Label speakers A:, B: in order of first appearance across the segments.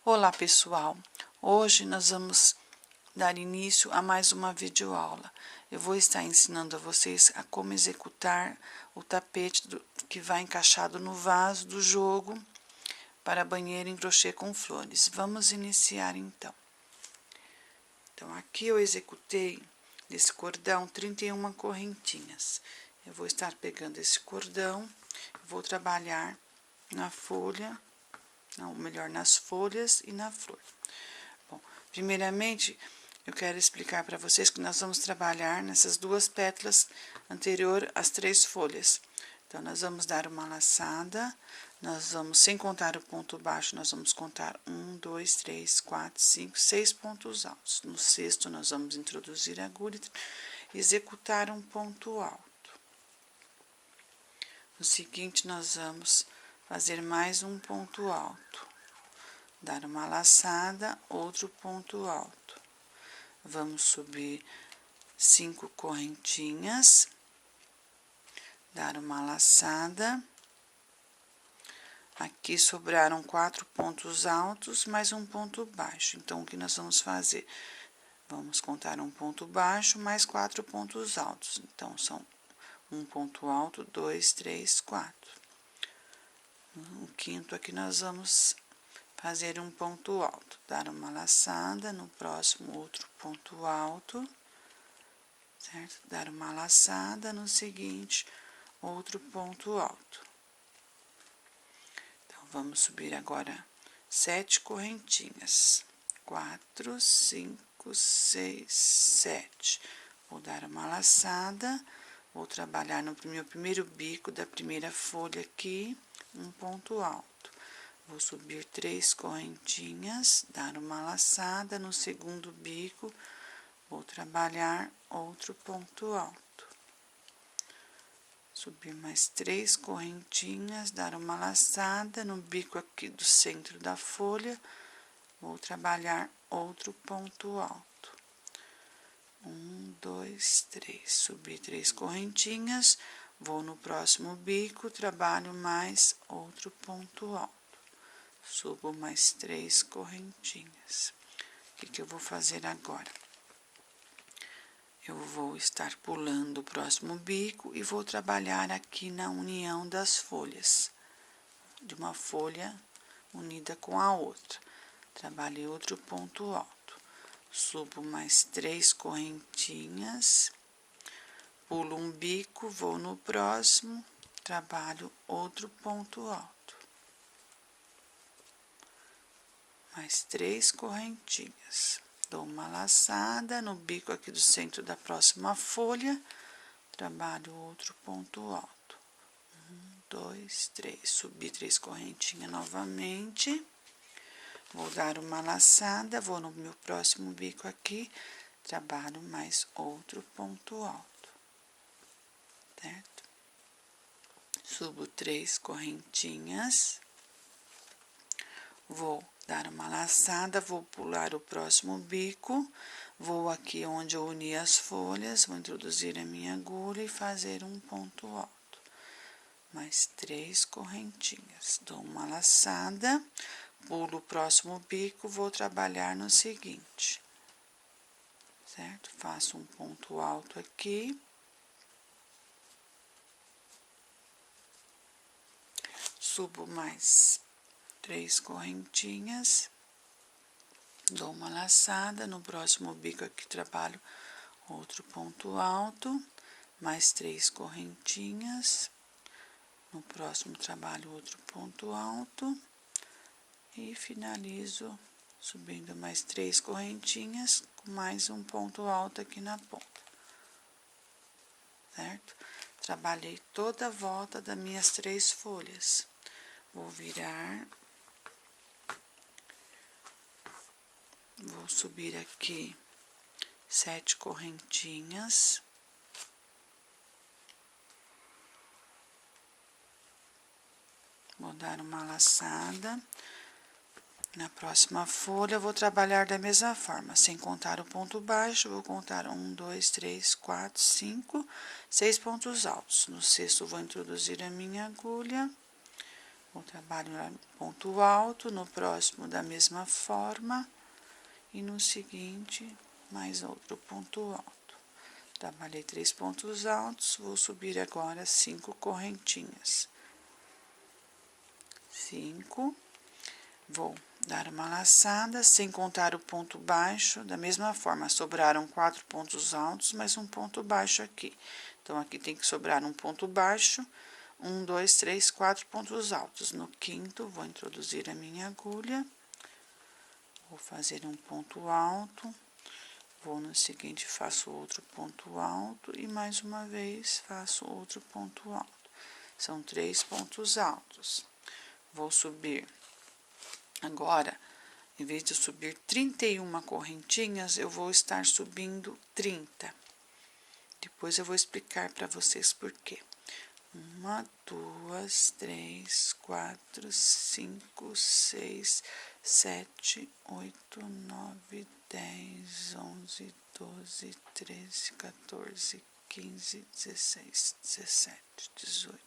A: Olá pessoal, hoje nós vamos dar início a mais uma videoaula. Eu vou estar ensinando a vocês a como executar o tapete que vai encaixado no vaso do jogo para banheiro em crochê com flores. Vamos iniciar então. Então aqui eu executei desse cordão 31 correntinhas. Eu vou estar pegando esse cordão, vou trabalhar na folha, ou melhor, nas folhas e na flor. Bom, primeiramente, eu quero explicar para vocês que nós vamos trabalhar nessas duas pétalas anterior às 3 folhas. Então, nós vamos dar uma laçada, nós vamos, sem contar o ponto baixo, nós vamos contar 1, 2, 3, 4, 5, 6 pontos altos. No sexto, nós vamos introduzir a agulha e executar um ponto alto. No seguinte, nós vamos fazer mais um ponto alto, dar uma laçada, outro ponto alto. Vamos subir 5 correntinhas, dar uma laçada. Aqui sobraram 4 pontos altos, mais um ponto baixo. Então, o que nós vamos fazer? Vamos contar um ponto baixo, mais 4 pontos altos. Então, são um ponto alto, 2, 3, 4. No quinto aqui nós vamos fazer um ponto alto, dar uma laçada, no próximo outro ponto alto, certo? Dar uma laçada, no seguinte, outro ponto alto. Então, vamos subir agora 7 correntinhas, 4, 5, 6, 7. Vou dar uma laçada, vou trabalhar no meu primeiro bico da primeira folha aqui, um ponto alto. Vou subir 3 correntinhas, dar uma laçada, no segundo bico, vou trabalhar outro ponto alto. Subir mais 3 correntinhas, dar uma laçada, no bico aqui do centro da folha, vou trabalhar outro ponto alto. 1, 2, 3, subi 3 correntinhas, vou no próximo bico, trabalho mais outro ponto alto. Subo mais 3 correntinhas. O que eu vou fazer agora? Eu vou estar pulando o próximo bico e vou trabalhar aqui na união das folhas, de uma folha unida com a outra. Trabalhei outro ponto alto. Subo mais 3 correntinhas, pulo um bico, vou no próximo, trabalho outro ponto alto. Mais 3 correntinhas. Dou uma laçada no bico aqui do centro da próxima folha, trabalho outro ponto alto. 1, 2, 3. Subi 3 correntinhas novamente. Vou dar uma laçada, vou no meu próximo bico aqui, trabalho mais outro ponto alto, certo? Subo 3 correntinhas, vou dar uma laçada, vou pular o próximo bico, vou aqui onde eu uni as folhas, vou introduzir a minha agulha e fazer um ponto alto. Mais 3 correntinhas, dou uma laçada, pulo o próximo bico, vou trabalhar no seguinte, certo? Faço um ponto alto aqui. Subo mais 3 correntinhas, dou uma laçada, no próximo bico aqui trabalho outro ponto alto, mais 3 correntinhas, no próximo trabalho outro ponto alto. E finalizo subindo mais 3 correntinhas, com mais um ponto alto aqui na ponta, certo? Trabalhei toda a volta das minhas 3 folhas. Vou virar, vou subir aqui 7 correntinhas. Vou dar uma laçada. Na próxima folha, eu vou trabalhar da mesma forma, sem contar o ponto baixo, vou contar 1, 2, 3, 4, 5, 6 pontos altos. No sexto, vou introduzir a minha agulha, Eu trabalho no ponto alto, no próximo da mesma forma, e no seguinte, mais outro ponto alto. Trabalhei 3 pontos altos, vou subir agora 5 correntinhas. 5, vou dar uma laçada, sem contar o ponto baixo, da mesma forma, sobraram 4 pontos altos, mais um ponto baixo aqui. Então, aqui tem que sobrar um ponto baixo, 1, 2, 3, 4 pontos altos. No quinto, vou introduzir a minha agulha, vou fazer um ponto alto, vou no seguinte, faço outro ponto alto e mais uma vez faço outro ponto alto. São 3 pontos altos. Vou subir. Agora, em vez de subir 31 correntinhas, eu vou estar subindo 30. Depois eu vou explicar para vocês por quê. 1, 2, 3, 4, 5, 6, 7, 8, 9, 10, 11, 12, 13, 14, 15, 16, 17, 18,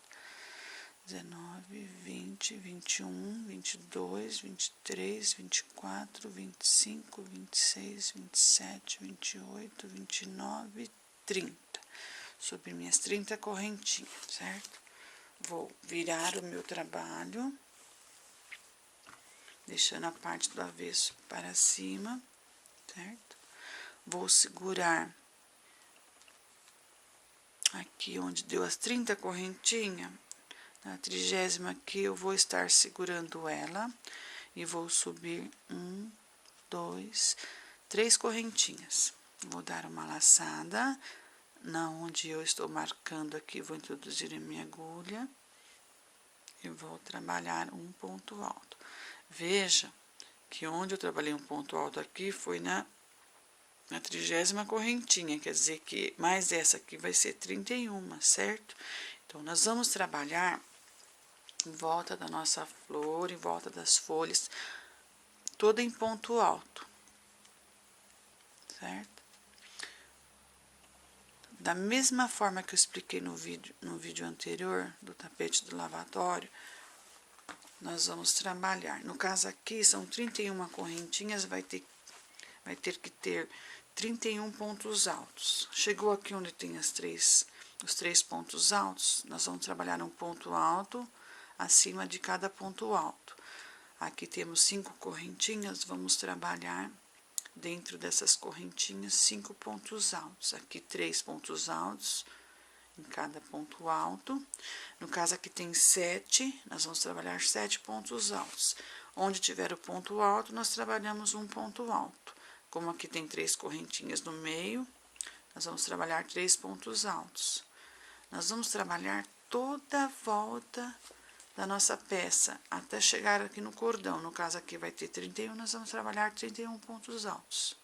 A: 19, 20, 21, 22, 23, 24, 25, 26, 27, 28, 29, 30. Sobre minhas 30 correntinhas, certo? Vou virar o meu trabalho, deixando a parte do avesso para cima, certo? Vou segurar aqui onde deu as 30 correntinhas, na 30ª aqui eu vou estar segurando ela e vou subir 1, 2, 3 correntinhas. Vou dar uma laçada. Na onde eu estou marcando aqui, vou introduzir a minha agulha e vou trabalhar um ponto alto. Veja que onde eu trabalhei um ponto alto aqui foi na 30ª correntinha, quer dizer que mais essa aqui vai ser 31, certo? Então, nós vamos trabalhar em volta da nossa flor, em volta das folhas, toda em ponto alto, certo? Da mesma forma que eu expliquei no vídeo anterior, do tapete do lavatório, nós vamos trabalhar. No caso aqui, são 31 correntinhas, vai ter que ter 31 pontos altos. Chegou aqui onde tem os três pontos altos, nós vamos trabalhar um ponto alto acima de cada ponto alto. Aqui temos 5 correntinhas, vamos trabalhar dentro dessas correntinhas 5 pontos altos. Aqui 3 pontos altos em cada ponto alto. No caso aqui tem 7, nós vamos trabalhar 7 pontos altos. Onde tiver o ponto alto, nós trabalhamos um ponto alto. Como aqui tem 3 correntinhas no meio, nós vamos trabalhar 3 pontos altos. Nós vamos trabalhar toda a volta da nossa peça, até chegar aqui no cordão. No caso aqui vai ter 31, nós vamos trabalhar 31 pontos altos.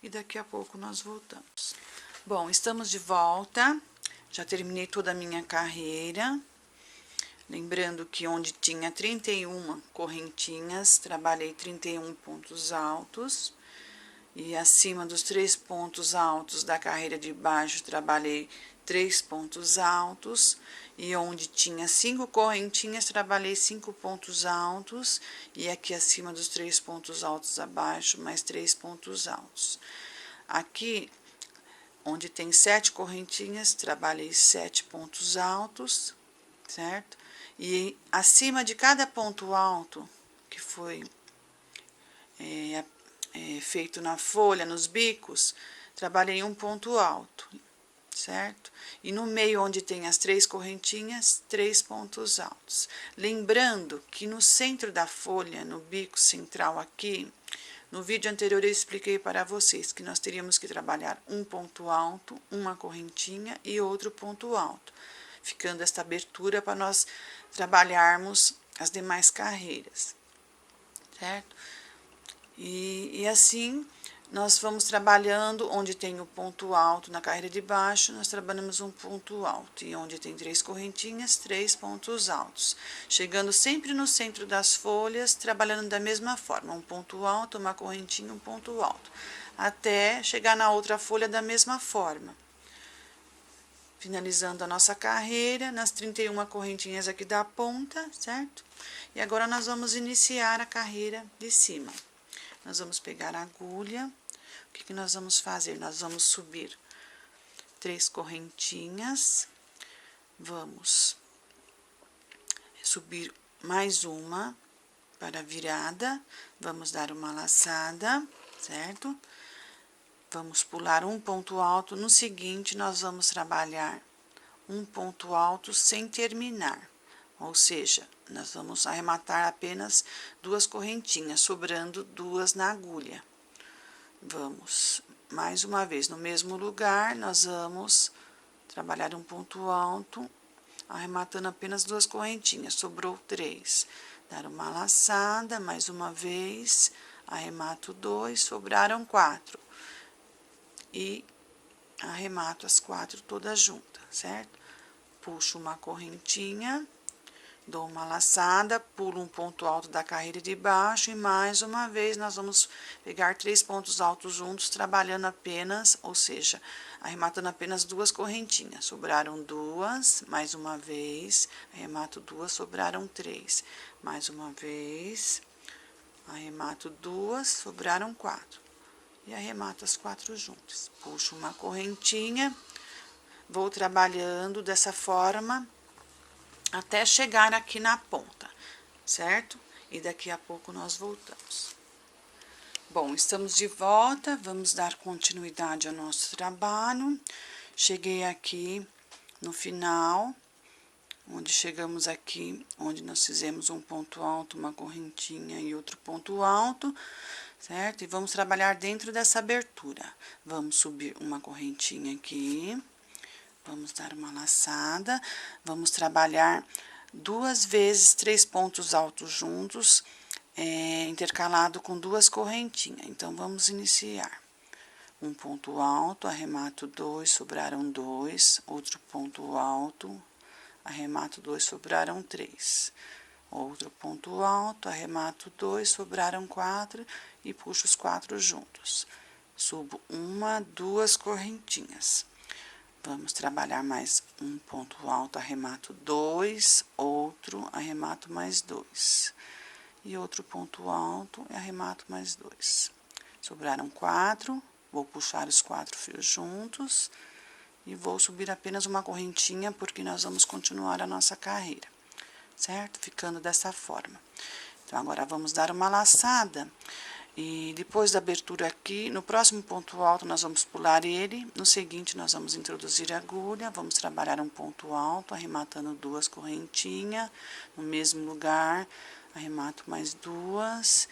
A: E daqui a pouco nós voltamos. Bom, estamos de volta. Já terminei toda a minha carreira. Lembrando que onde tinha 31 correntinhas, trabalhei 31 pontos altos. E acima dos 3 pontos altos da carreira de baixo, trabalhei 3 pontos altos. E onde tinha 5 correntinhas, trabalhei 5 pontos altos. E aqui acima dos 3 pontos altos abaixo, mais 3 pontos altos. Aqui, onde tem 7 correntinhas, trabalhei 7 pontos altos, certo? E acima de cada ponto alto, que foi feito na folha, nos bicos, trabalhei um ponto alto, certo? E no meio onde tem as 3 correntinhas, 3 pontos altos. Lembrando que no centro da folha, no bico central aqui, no vídeo anterior eu expliquei para vocês que nós teríamos que trabalhar um ponto alto, uma correntinha e outro ponto alto, ficando esta abertura para nós trabalharmos as demais carreiras, certo? E assim, nós vamos trabalhando onde tem o ponto alto na carreira de baixo, nós trabalhamos um ponto alto. E onde tem 3 correntinhas, 3 pontos altos. Chegando sempre no centro das folhas, trabalhando da mesma forma. Um ponto alto, uma correntinha, um ponto alto. Até chegar na outra folha da mesma forma. finalizando a nossa carreira nas 31 correntinhas aqui da ponta, certo? E agora nós vamos iniciar a carreira de cima. Nós vamos pegar a agulha, o que nós vamos fazer? Nós vamos subir 3 correntinhas, vamos subir mais uma para a virada, vamos dar uma laçada, certo? Vamos pular um ponto alto, no seguinte nós vamos trabalhar um ponto alto sem terminar, ou seja, nós vamos arrematar apenas 2 correntinhas, sobrando 2 na agulha. Vamos, mais uma vez, no mesmo lugar, nós vamos trabalhar um ponto alto, arrematando apenas 2 correntinhas, sobrou 3. Dar uma laçada, mais uma vez, arremato 2, sobraram 4. E arremato as 4 todas juntas, certo? Puxo uma correntinha, dou uma laçada, pulo um ponto alto da carreira de baixo e mais uma vez nós vamos pegar 3 pontos altos juntos, trabalhando apenas, ou seja, arrematando apenas 2 correntinhas. Sobraram 2, mais uma vez, arremato 2, sobraram 3. Mais uma vez, arremato 2, sobraram 4. E arremato as 4 juntas. Puxo uma correntinha, vou trabalhando dessa forma até chegar aqui na ponta, certo? E daqui a pouco nós voltamos. Bom, estamos de volta, vamos dar continuidade ao nosso trabalho. Cheguei aqui no final, onde chegamos aqui, onde nós fizemos um ponto alto, uma correntinha e outro ponto alto, certo? E vamos trabalhar dentro dessa abertura. Vamos subir uma correntinha aqui, vamos dar uma laçada, vamos trabalhar 2 vezes 3 pontos altos juntos, intercalado com 2 correntinhas. Então, vamos iniciar. Um ponto alto, arremato 2, sobraram 2, outro ponto alto, arremato 2, sobraram 3. Outro ponto alto, arremato 2, sobraram 4 e puxo os 4 juntos. Subo 1, 2 correntinhas. Vamos trabalhar mais um ponto alto, arremato 2, outro, arremato mais 2. E outro ponto alto e arremato mais 2. Sobraram 4, vou puxar os 4 fios juntos e vou subir apenas uma correntinha porque nós vamos continuar a nossa carreira, certo? Ficando dessa forma. Então, agora vamos dar uma laçada e depois da abertura aqui, no próximo ponto alto nós vamos pular ele, no seguinte nós vamos introduzir a agulha, vamos trabalhar um ponto alto, arrematando 2 correntinhas, no mesmo lugar, arremato mais 2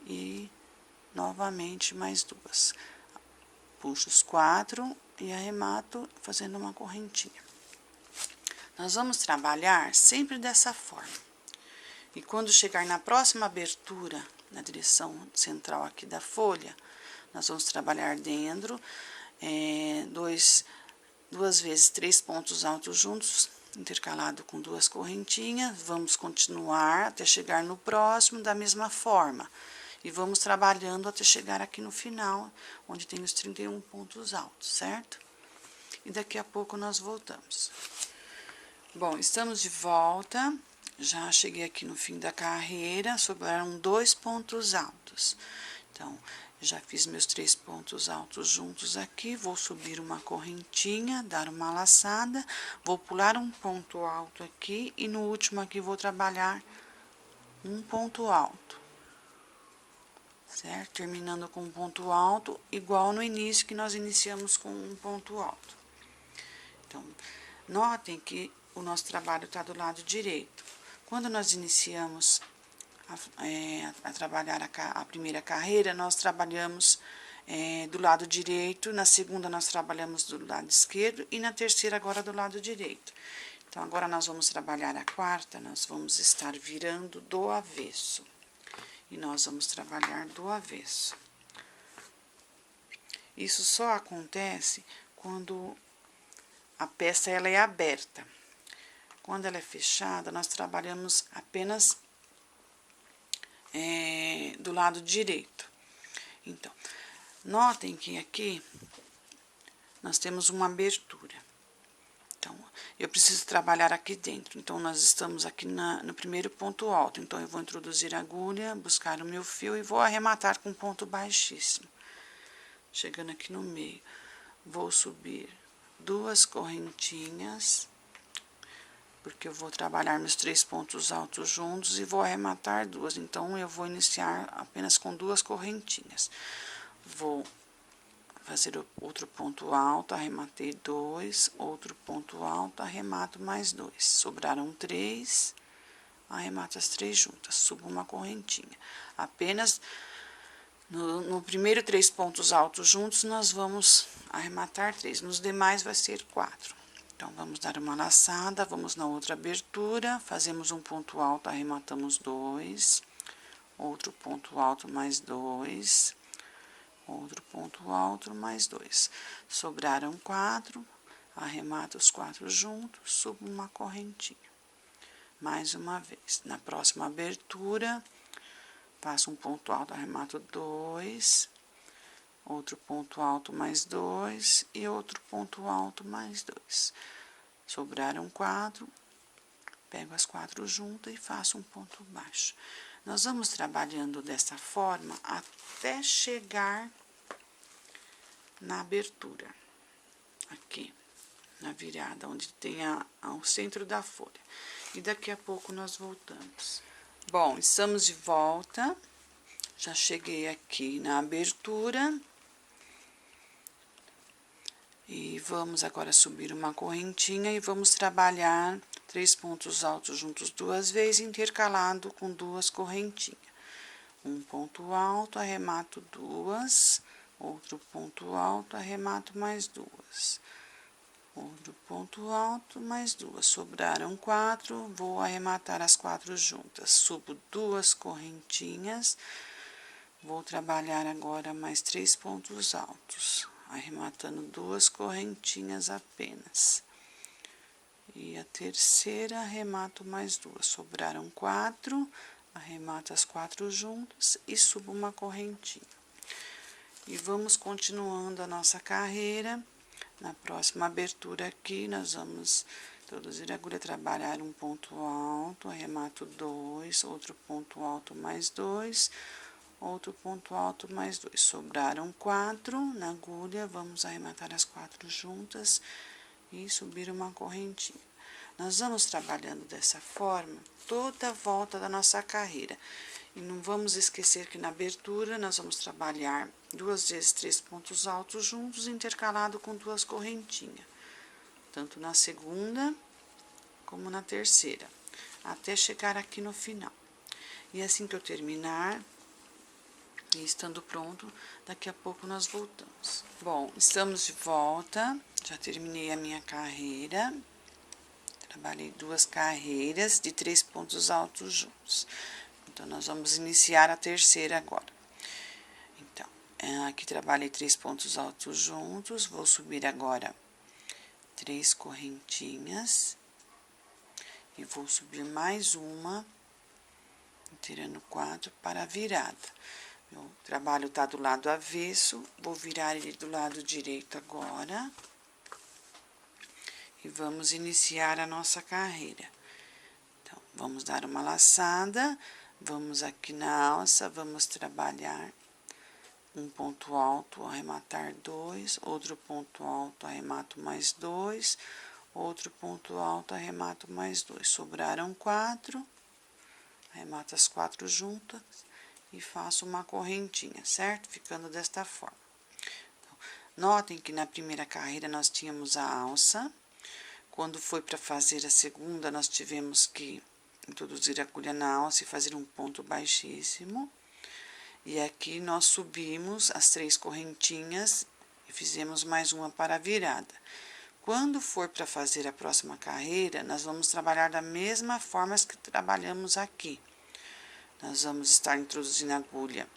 A: e novamente mais 2. Puxo os 4 e arremato fazendo uma correntinha. Nós vamos trabalhar sempre dessa forma. E quando chegar na próxima abertura, na direção central aqui da folha, nós vamos trabalhar dentro, 2 vezes 3 pontos altos juntos, intercalado com 2 correntinhas. Vamos continuar até chegar no próximo da mesma forma. E vamos trabalhando até chegar aqui no final, onde tem os 31 pontos altos, certo? E daqui a pouco nós voltamos. Bom, estamos de volta, já cheguei aqui no fim da carreira, sobraram 2 pontos altos. Então, já fiz meus 3 pontos altos juntos aqui, vou subir uma correntinha, dar uma laçada, vou pular um ponto alto aqui e no último aqui vou trabalhar um ponto alto. Certo? Terminando com um ponto alto, igual no início que nós iniciamos com um ponto alto. Então, notem que o nosso trabalho está do lado direito. Quando nós iniciamos a trabalhar a primeira carreira, nós trabalhamos do lado direito, na segunda nós trabalhamos do lado esquerdo e na terceira agora do lado direito. Então, agora nós vamos trabalhar a quarta, nós vamos estar virando do avesso. E nós vamos trabalhar do avesso. Isso só acontece quando a peça ela é aberta. Quando ela é fechada, nós trabalhamos apenas do lado direito. Então, notem que aqui nós temos uma abertura. eu preciso trabalhar aqui dentro. Então, nós estamos aqui no primeiro ponto alto. Então, eu vou introduzir a agulha, buscar o meu fio e vou arrematar com ponto baixíssimo. Chegando aqui no meio, vou subir 2 correntinhas, porque eu vou trabalhar meus 3 pontos altos juntos e vou arrematar 2. Então, eu vou iniciar apenas com 2 correntinhas. Vou fazer outro ponto alto, arrematei 2, outro ponto alto, arremato mais 2. Sobraram 3, arremato as 3 juntas, subo uma correntinha. Apenas no primeiro 3 pontos altos juntos, nós vamos arrematar 3. Nos demais, vai ser 4. Então, vamos dar uma laçada, vamos na outra abertura, fazemos um ponto alto, arrematamos 2, outro ponto alto, mais 2, outro ponto alto, mais 2. Sobraram 4, arremato os 4 juntos, subo uma correntinha. Mais uma vez. Na próxima abertura, faço um ponto alto, arremato 2, outro ponto alto, mais 2 e outro ponto alto, mais 2. Sobraram 4, pego as 4 juntas e faço um ponto baixo. Nós vamos trabalhando dessa forma até chegar na abertura, aqui, na virada, onde tem o centro da folha. E daqui a pouco nós voltamos. Bom, estamos de volta. Já cheguei aqui na abertura. E vamos agora subir uma correntinha e vamos trabalhar 3 pontos altos juntos 2 vezes, intercalado com 2 correntinhas. Um ponto alto, arremato 2, outro ponto alto, arremato mais 2. Outro ponto alto, mais 2. Sobraram 4, vou arrematar as 4 juntas. Subo 2 correntinhas, vou trabalhar agora mais 3 pontos altos, arrematando 2 correntinhas apenas. E a terceira, arremato mais 2. Sobraram 4, arremato as 4 juntas e subo uma correntinha. E vamos continuando a nossa carreira. Na próxima abertura aqui, nós vamos introduzir a agulha, trabalhar um ponto alto, arremato 2, outro ponto alto mais 2, outro ponto alto mais 2. Sobraram 4 na agulha, vamos arrematar as 4 juntas e subir uma correntinha. Nós vamos trabalhando dessa forma toda a volta da nossa carreira. E não vamos esquecer que na abertura nós vamos trabalhar 2 vezes 3 pontos altos juntos, intercalado com 2 correntinhas, tanto na segunda como na terceira, até chegar aqui no final. E assim que eu terminar, e estando pronto, daqui a pouco nós voltamos. Bom, estamos de volta, já terminei a minha carreira, trabalhei 2 carreiras de 3 pontos altos juntos. Então, nós vamos iniciar a terceira agora. Então, aqui trabalhei 3 pontos altos juntos, vou subir agora 3 correntinhas e vou subir mais uma, tirando 4 para a virada. Meu trabalho está do lado avesso, vou virar ele do lado direito agora e vamos iniciar a nossa carreira. Então, vamos dar uma laçada. Vamos aqui na alça, vamos trabalhar um ponto alto, arrematar 2, outro ponto alto, arremato mais 2, outro ponto alto, arremato mais 2. Sobraram 4, arremato as 4 juntas e faço uma correntinha, certo? Ficando desta forma. Então, notem que na primeira carreira nós tínhamos a alça. Quando foi para fazer a segunda, nós tivemos que introduzir a agulha na alça e fazer um ponto baixíssimo. E aqui nós subimos as 3 correntinhas e fizemos mais uma para a virada. Quando for para fazer a próxima carreira, nós vamos trabalhar da mesma forma que trabalhamos aqui. Nós vamos estar introduzindo a agulha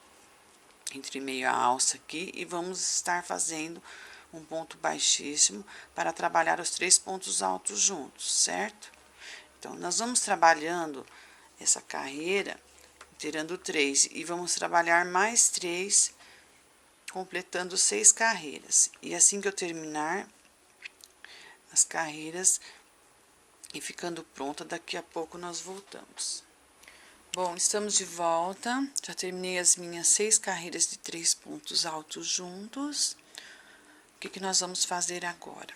A: entre meio a alça aqui e vamos estar fazendo um ponto baixíssimo para trabalhar os 3 pontos altos juntos, certo? Então, nós vamos trabalhando essa carreira, tirando 3, e vamos trabalhar mais 3, completando 6 carreiras. E assim que eu terminar as carreiras, e ficando pronta, daqui a pouco nós voltamos. Bom, estamos de volta, já terminei as minhas 6 carreiras de 3 pontos altos juntos. O que nós vamos fazer agora?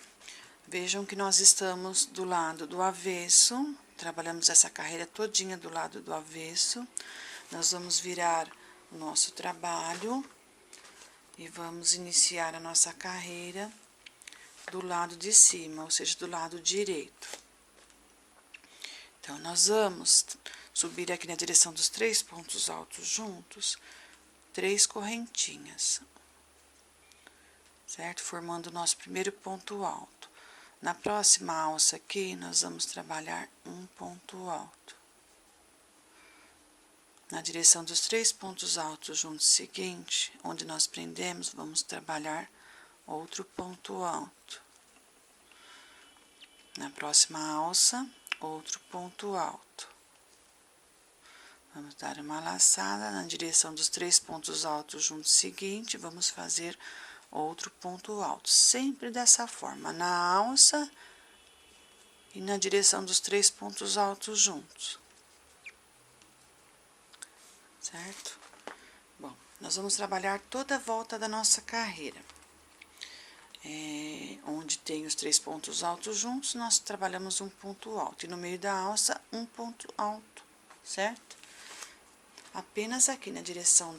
A: Vejam que nós estamos do lado do avesso, trabalhamos essa carreira todinha do lado do avesso. Nós vamos virar o nosso trabalho e vamos iniciar a nossa carreira do lado de cima, ou seja, do lado direito. Então, nós vamos subir aqui na direção dos 3 pontos altos juntos, 3 correntinhas, certo? Formando o nosso primeiro ponto alto. Na próxima alça aqui, nós vamos trabalhar um ponto alto. Na direção dos 3 pontos altos juntos seguinte, onde nós prendemos, vamos trabalhar outro ponto alto. Na próxima alça, outro ponto alto. Vamos dar uma laçada na direção dos 3 pontos altos juntos seguinte, vamos fazer outro ponto alto, sempre dessa forma, na alça e na direção dos 3 pontos altos juntos, certo? Bom, nós vamos trabalhar toda a volta da nossa carreira. Onde tem os 3 pontos altos juntos, nós trabalhamos um ponto alto, e no meio da alça, um ponto alto, certo? Apenas aqui na direção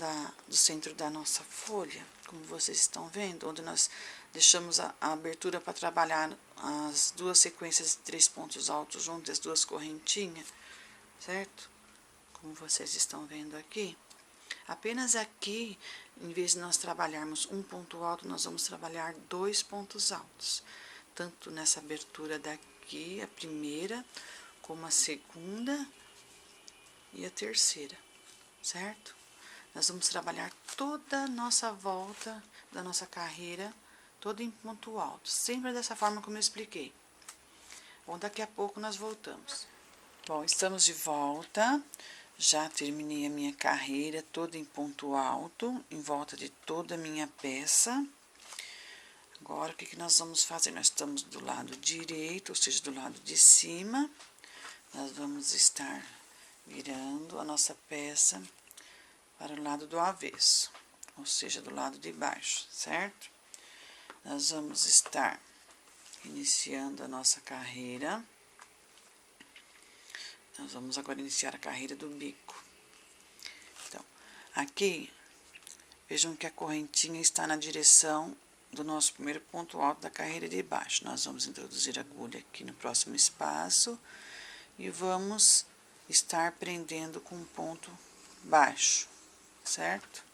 A: do centro da nossa folha, como vocês estão vendo, onde nós deixamos a abertura para trabalhar as 2 sequências de 3 pontos altos juntos, as 2 correntinhas, certo? Como vocês estão vendo aqui. Apenas aqui, em vez de nós trabalharmos um ponto alto, nós vamos trabalhar 2 pontos altos. Tanto nessa abertura daqui, a primeira, como a segunda e a terceira, certo? Nós vamos trabalhar toda a nossa volta da nossa carreira, toda em ponto alto, sempre dessa forma como eu expliquei. Bom, daqui a pouco nós voltamos. Bom, estamos de volta. Já terminei a minha carreira toda em ponto alto, em volta de toda a minha peça. Agora, o que nós vamos fazer? Nós estamos do lado direito, ou seja, do lado de cima. Nós vamos estar virando a nossa peça para o lado do avesso, ou seja, do lado de baixo, certo? Nós vamos estar iniciando a nossa carreira. Nós vamos agora iniciar a carreira do bico. Então, aqui, vejam que a correntinha está na direção do nosso primeiro ponto alto da carreira de baixo. Nós vamos introduzir a agulha aqui no próximo espaço e vamos estar prendendo com um ponto baixo, certo?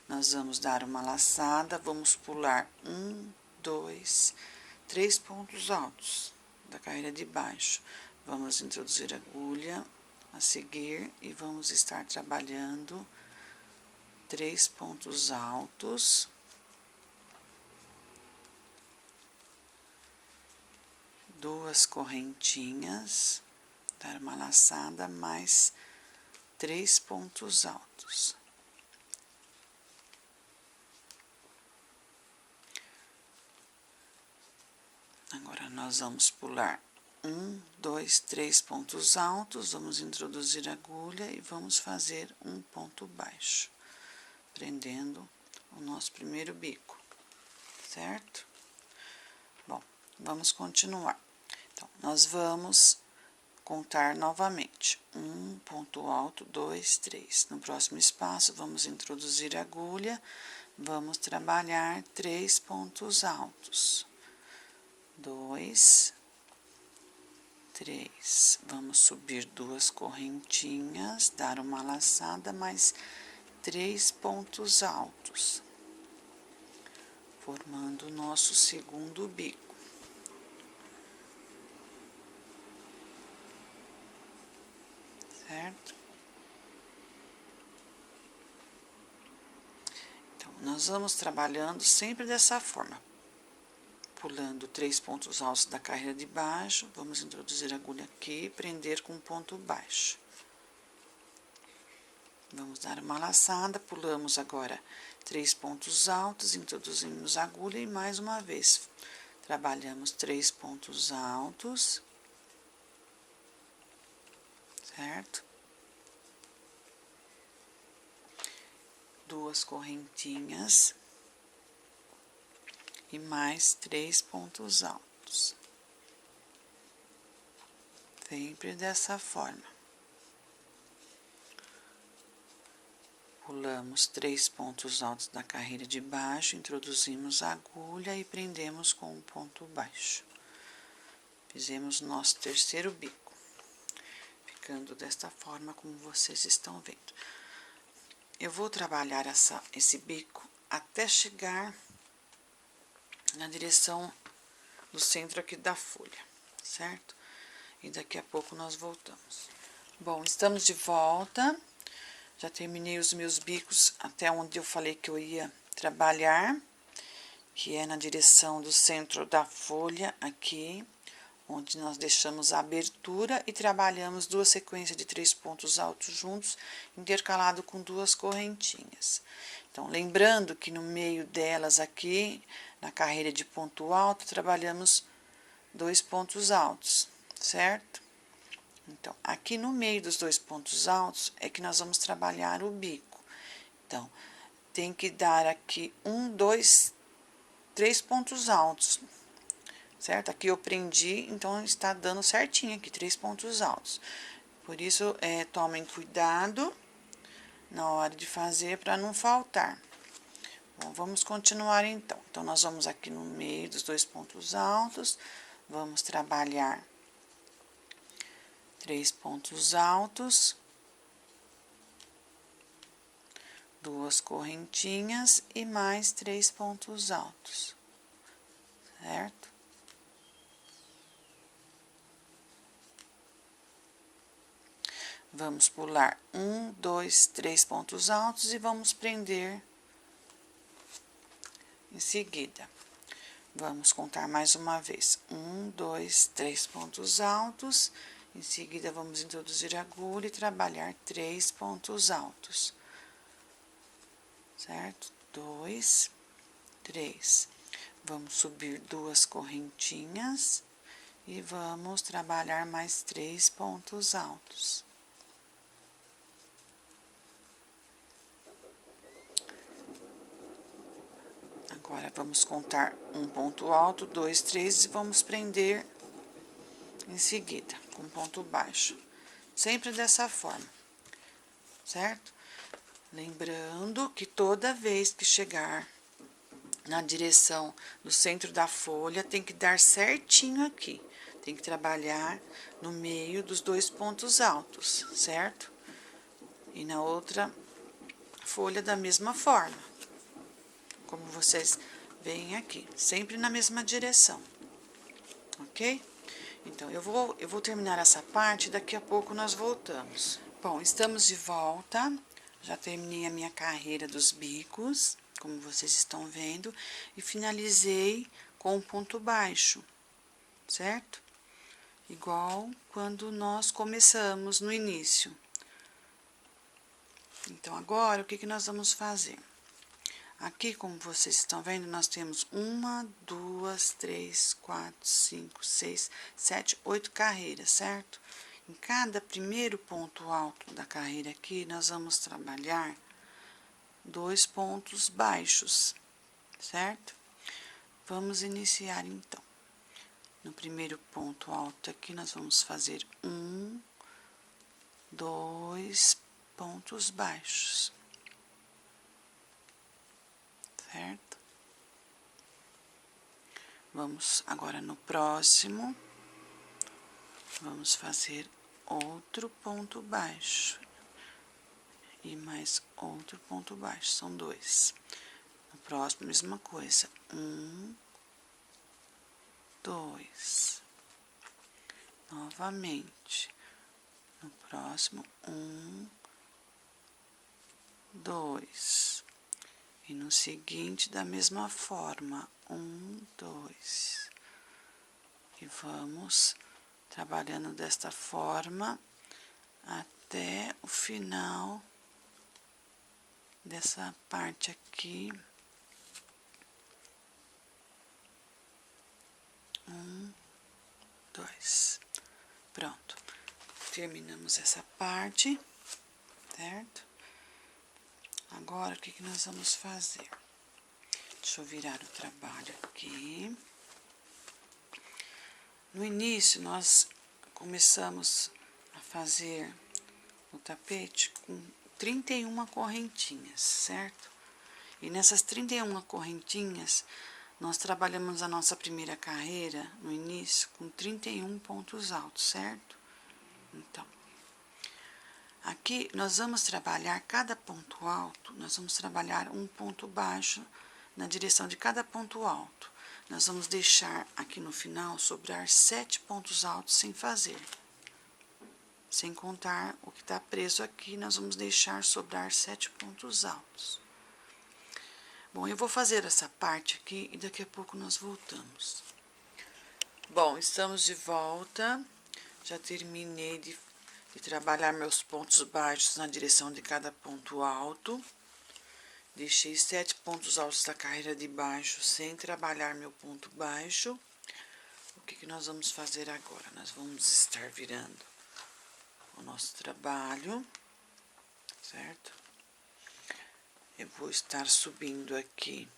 A: Nós vamos dar uma laçada, vamos pular 1, 2, 3 pontos altos da carreira de baixo. Vamos introduzir a agulha a seguir e vamos estar trabalhando 3 pontos altos. Duas correntinhas, dar uma laçada, mais 3 pontos altos. Agora, nós vamos pular 1, 2, 3 pontos altos, vamos introduzir a agulha e vamos fazer um ponto baixo, prendendo o nosso primeiro bico, certo? Bom, vamos continuar. Então, nós vamos contar novamente. 1 ponto alto, 2, 3. No próximo espaço, vamos introduzir a agulha, vamos trabalhar 3 pontos altos. 2, 3. Vamos subir 2 correntinhas, dar uma laçada, mais 3 pontos altos, formando o nosso segundo bico. Certo? Então, nós vamos trabalhando sempre dessa forma. Pulando 3 pontos altos da carreira de baixo, vamos introduzir a agulha aqui, prender com um ponto baixo. Vamos dar uma laçada, pulamos agora 3 pontos altos, introduzimos a agulha e mais uma vez trabalhamos 3 pontos altos, certo? 2 correntinhas e mais 3 pontos altos. Sempre dessa forma. Pulamos 3 pontos altos da carreira de baixo, introduzimos a agulha e prendemos com um ponto baixo. Fizemos nosso terceiro bico, ficando desta forma como vocês estão vendo. Eu vou trabalhar esse bico até chegar na direção do centro aqui da folha, certo? E daqui a pouco nós voltamos. Bom, estamos de volta. Já terminei os meus bicos até onde eu falei que eu ia trabalhar, que é na direção do centro da folha, aqui, onde nós deixamos a abertura e trabalhamos 2 sequências de 3 pontos altos juntos, intercalado com 2 correntinhas. Então, lembrando que no meio delas aqui, na carreira de ponto alto, trabalhamos 2 pontos altos, certo? Então, aqui no meio dos 2 pontos altos é que nós vamos trabalhar o bico. Então, tem que dar aqui 1, 2, 3 pontos altos, certo? Aqui eu prendi, então está dando certinho aqui, 3 pontos altos. Por isso, tomem cuidado na hora de fazer para não faltar. Bom, vamos continuar então. Então, nós vamos aqui no meio dos 2 pontos altos, vamos trabalhar 3 pontos altos, 2 correntinhas e mais 3 pontos altos, certo? Vamos pular 1, 2, 3 pontos altos e vamos prender em seguida. Vamos contar mais uma vez. 1, 2, 3 pontos altos. Em seguida, vamos introduzir a agulha e trabalhar 3 pontos altos, certo? 2, 3. Vamos subir 2 correntinhas e vamos trabalhar mais 3 pontos altos. Agora, vamos contar um ponto alto, 2, 3 e vamos prender em seguida, com ponto baixo. Sempre dessa forma, certo? Lembrando que toda vez que chegar na direção do centro da folha, tem que dar certinho aqui. Tem que trabalhar no meio dos 2 pontos altos, certo? E na outra folha da mesma forma, como vocês veem aqui, sempre na mesma direção, ok? Então, eu vou terminar essa parte, daqui a pouco nós voltamos. Bom, estamos de volta, já terminei a minha carreira dos bicos, como vocês estão vendo, e finalizei com um ponto baixo, certo? Igual quando nós começamos no início. Então, agora, o que nós vamos fazer? Aqui, como vocês estão vendo, nós temos 1, 2, 3, 4, 5, 6, 7, 8 carreiras, certo? Em cada primeiro ponto alto da carreira aqui, nós vamos trabalhar 2 pontos baixos, certo? Vamos iniciar, então. No primeiro ponto alto aqui, nós vamos fazer 1, 2 pontos baixos. Certo? Vamos agora no próximo, vamos fazer outro ponto baixo e mais outro ponto baixo, são 2. No próximo, mesma coisa, 1, 2. Novamente, no próximo, 1, 2. E no seguinte, da mesma forma, 1, 2. E vamos trabalhando desta forma até o final dessa parte aqui. 1, 2. Pronto. terminamos essa parte, certo? Agora, o que nós vamos fazer? Deixa eu virar o trabalho aqui. No início, nós começamos a fazer o tapete com 31 correntinhas, certo? E nessas 31 correntinhas, nós trabalhamos a nossa primeira carreira, no início, com 31 pontos altos, certo? Então, aqui nós vamos trabalhar cada ponto alto, nós vamos trabalhar um ponto baixo na direção de cada ponto alto. Nós vamos deixar aqui no final sobrar 7 pontos altos sem fazer. Sem contar o que está preso aqui, nós vamos deixar sobrar 7 pontos altos. Bom, eu vou fazer essa parte aqui e daqui a pouco nós voltamos. Bom, estamos de volta. Já terminei de trabalhar meus pontos baixos na direção de cada ponto alto. Deixei 7 pontos altos da carreira de baixo sem trabalhar meu ponto baixo. O que nós vamos fazer agora? Nós vamos estar virando o nosso trabalho, certo? Eu vou estar subindo aqui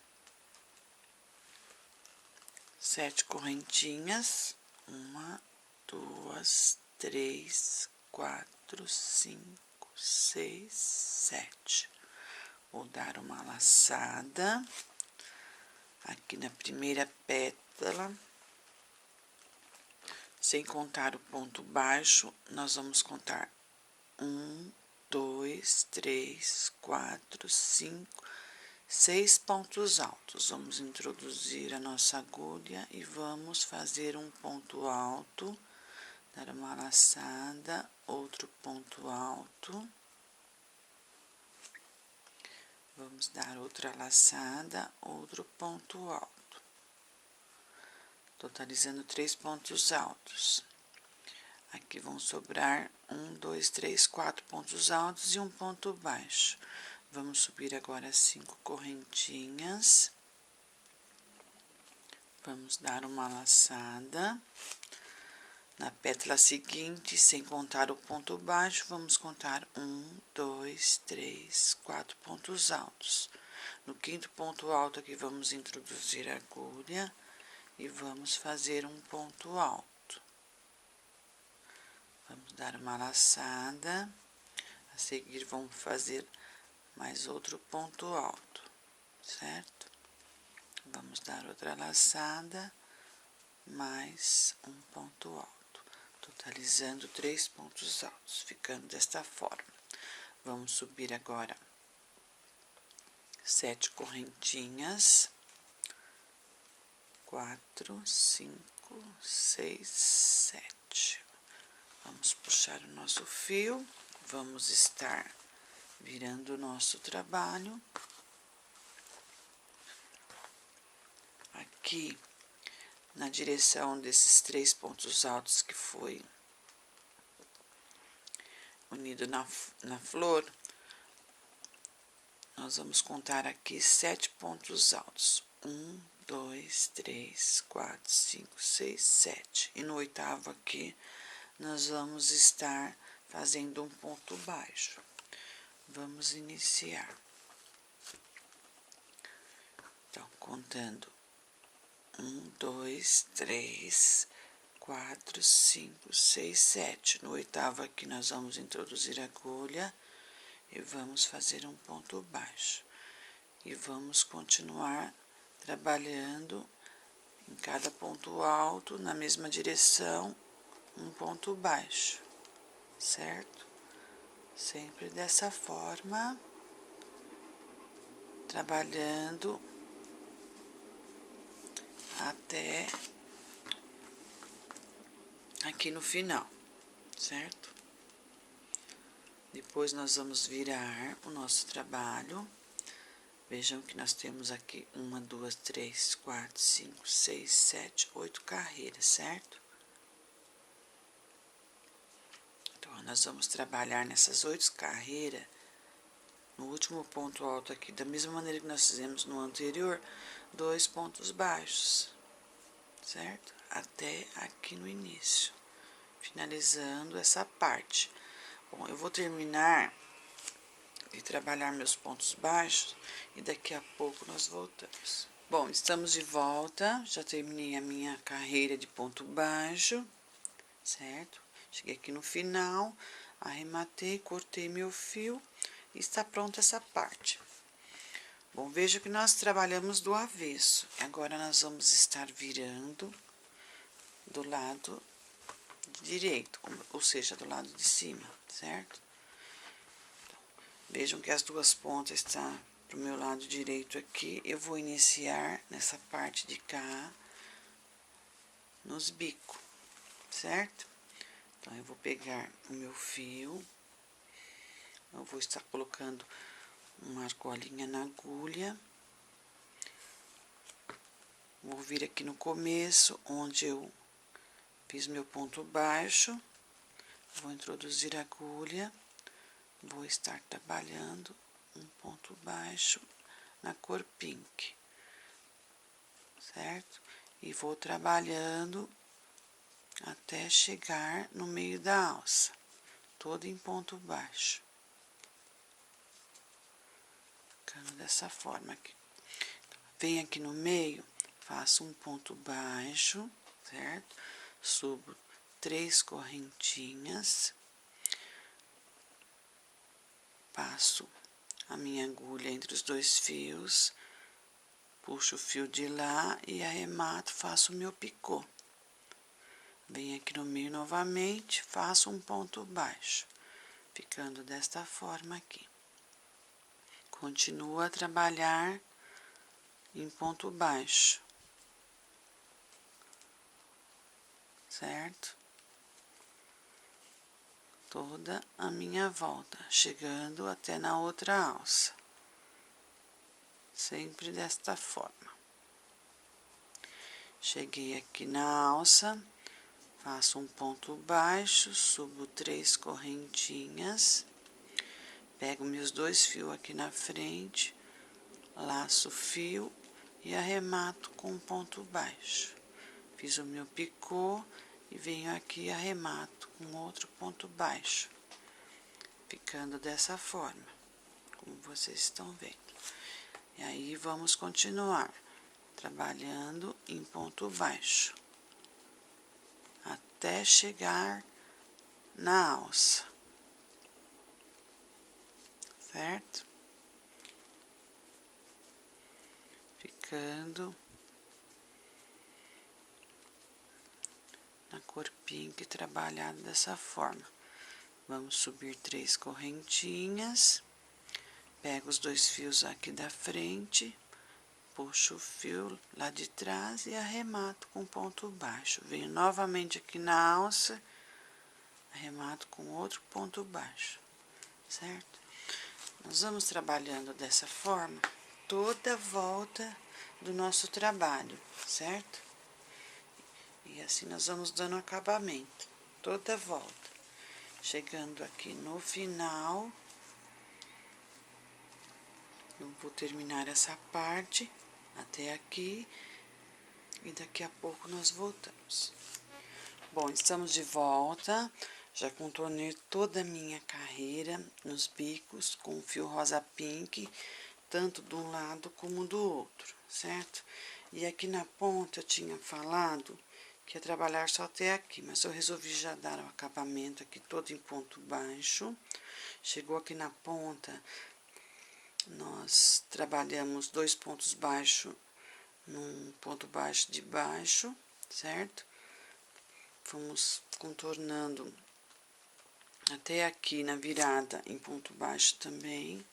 A: 7 correntinhas. 1, 2, 3, 4, 5, 6, 7. Vou dar uma laçada aqui na primeira pétala, sem contar o ponto baixo, nós vamos contar 1, 2, 3, 4, 5, 6 pontos altos. Vamos introduzir a nossa agulha e vamos fazer um ponto alto, dar uma laçada, outro ponto alto. Vamos dar outra laçada, outro ponto alto, totalizando 3 pontos altos. Aqui vão sobrar 1, 2, 3, 4 pontos altos e um ponto baixo. Vamos subir agora 5 correntinhas. Vamos dar uma laçada. Na pétala seguinte, sem contar o ponto baixo, vamos contar 1, 2, 3, 4 pontos altos. No quinto ponto alto aqui, vamos introduzir a agulha e vamos fazer um ponto alto. Vamos dar uma laçada. A seguir, vamos fazer mais outro ponto alto, certo? Vamos dar outra laçada, mais um ponto alto, totalizando 3 pontos altos, ficando desta forma. Vamos subir agora 7 correntinhas, 4, 5, 6, 7. Vamos puxar o nosso fio, vamos estar virando o nosso trabalho. Aqui, na direção desses 3 pontos altos que foi unido na flor, nós vamos contar aqui 7 pontos altos. 1, 2, 3, 4, 5, 6, 7. E no oitavo aqui, nós vamos estar fazendo um ponto baixo. Vamos iniciar. Então, contando 1, 2, 3, 4, 5, 6, 7. No oitavo aqui, nós vamos introduzir a agulha e vamos fazer um ponto baixo. E vamos continuar trabalhando em cada ponto alto, na mesma direção, um ponto baixo, certo? Sempre dessa forma, trabalhando até aqui no final, certo? Depois nós vamos virar o nosso trabalho. Vejam que nós temos aqui 1, 2, 3, 4, 5, 6, 7, 8 carreiras, certo? Então, nós vamos trabalhar nessas 8 carreiras, no último ponto alto aqui, da mesma maneira que nós fizemos no anterior, 2 pontos baixos, certo? Até aqui no início. finalizando essa parte. Bom, eu vou terminar de trabalhar meus pontos baixos e daqui a pouco nós voltamos. Bom, estamos de volta, já terminei a minha carreira de ponto baixo, certo? Cheguei aqui no final, arrematei, cortei meu fio e está pronta essa parte. Bom, veja que nós trabalhamos do avesso. Agora nós vamos estar virando do lado direito, ou seja, do lado de cima, certo? Então, vejam que as duas pontas estão pro meu lado direito aqui. Eu vou iniciar nessa parte de cá, nos bicos, certo? Então, eu vou pegar o meu fio, eu vou estar colocando uma argolinha na agulha, vou vir aqui no começo, onde eu fiz meu ponto baixo, vou introduzir a agulha, vou estar trabalhando um ponto baixo na cor pink, certo? E vou trabalhando até chegar no meio da alça, todo em ponto baixo. Ficando dessa forma aqui. Venho aqui no meio, faço um ponto baixo, certo? Subo 3 correntinhas, passo a minha agulha entre os 2 fios, puxo o fio de lá e arremato, faço o meu picô. Venho aqui no meio novamente, faço um ponto baixo, ficando desta forma aqui. Continuo a trabalhar em ponto baixo, certo? Toda a minha volta, chegando até na outra alça, sempre desta forma. Cheguei aqui na alça, faço um ponto baixo, subo 3 correntinhas, pego meus 2 fios aqui na frente, laço o fio e arremato com um ponto baixo. Fiz o meu picô e venho aqui e arremato com outro ponto baixo, ficando dessa forma, como vocês estão vendo. E aí, vamos continuar trabalhando em ponto baixo, até chegar na alça, certo? Ficando na cor pink, trabalhado dessa forma. Vamos subir 3 correntinhas, pego os 2 fios aqui da frente, puxo o fio lá de trás e arremato com ponto baixo. Venho novamente aqui na alça, arremato com outro ponto baixo, certo? Nós vamos trabalhando dessa forma toda a volta do nosso trabalho, certo? E assim nós vamos dando acabamento, toda a volta. Chegando aqui no final, eu vou terminar essa parte até aqui e daqui a pouco nós voltamos. Bom, estamos de volta, já contornei toda a minha carreira nos bicos com o fio rosa pink, tanto de um lado como do outro, certo? E aqui na ponta eu tinha falado que ia trabalhar só até aqui, mas eu resolvi já dar o acabamento aqui todo em ponto baixo. Chegou aqui na ponta, nós trabalhamos 2 pontos baixos num ponto baixo de baixo, certo? Vamos contornando até aqui na virada em ponto baixo também.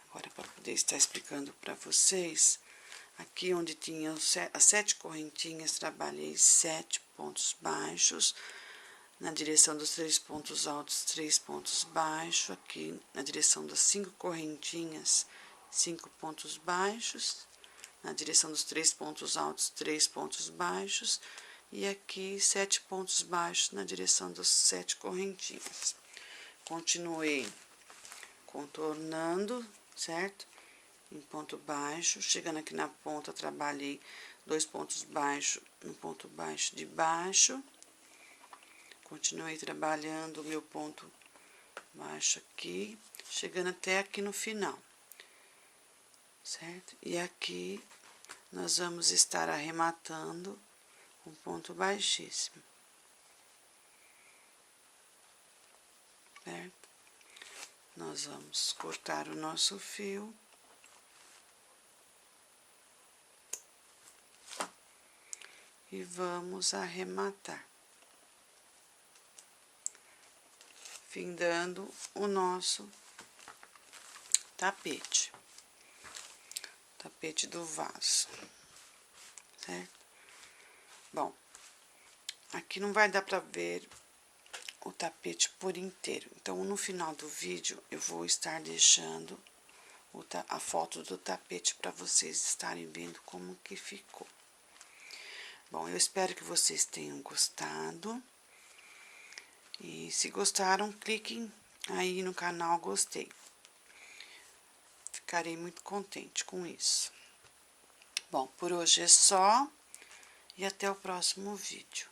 A: Agora, para poder estar explicando para vocês, aqui onde tinha as 7 correntinhas, trabalhei 7 pontos baixos, na direção dos 3 pontos altos, 3 pontos baixos, aqui na direção das 5 correntinhas, 5 pontos baixos, na direção dos 3 pontos altos, 3 pontos baixos, e aqui 7 pontos baixos na direção das 7 correntinhas. Continuei contornando, certo? Em ponto baixo, chegando aqui na ponta, trabalhei 2 pontos baixos no ponto baixo de baixo, Continuei trabalhando o meu ponto baixo aqui, chegando até aqui no final, certo? E aqui nós vamos estar arrematando um ponto baixíssimo, certo? Nós vamos cortar o nosso fio. E vamos arrematar, findando o nosso tapete do vaso, certo? Bom, aqui não vai dar pra ver o tapete por inteiro, então no final do vídeo eu vou estar deixando a foto do tapete para vocês estarem vendo como que ficou. Bom, eu espero que vocês tenham gostado. E se gostaram, cliquem aí no canal gostei. Ficarei muito contente com isso. Bom, por hoje é só e até o próximo vídeo.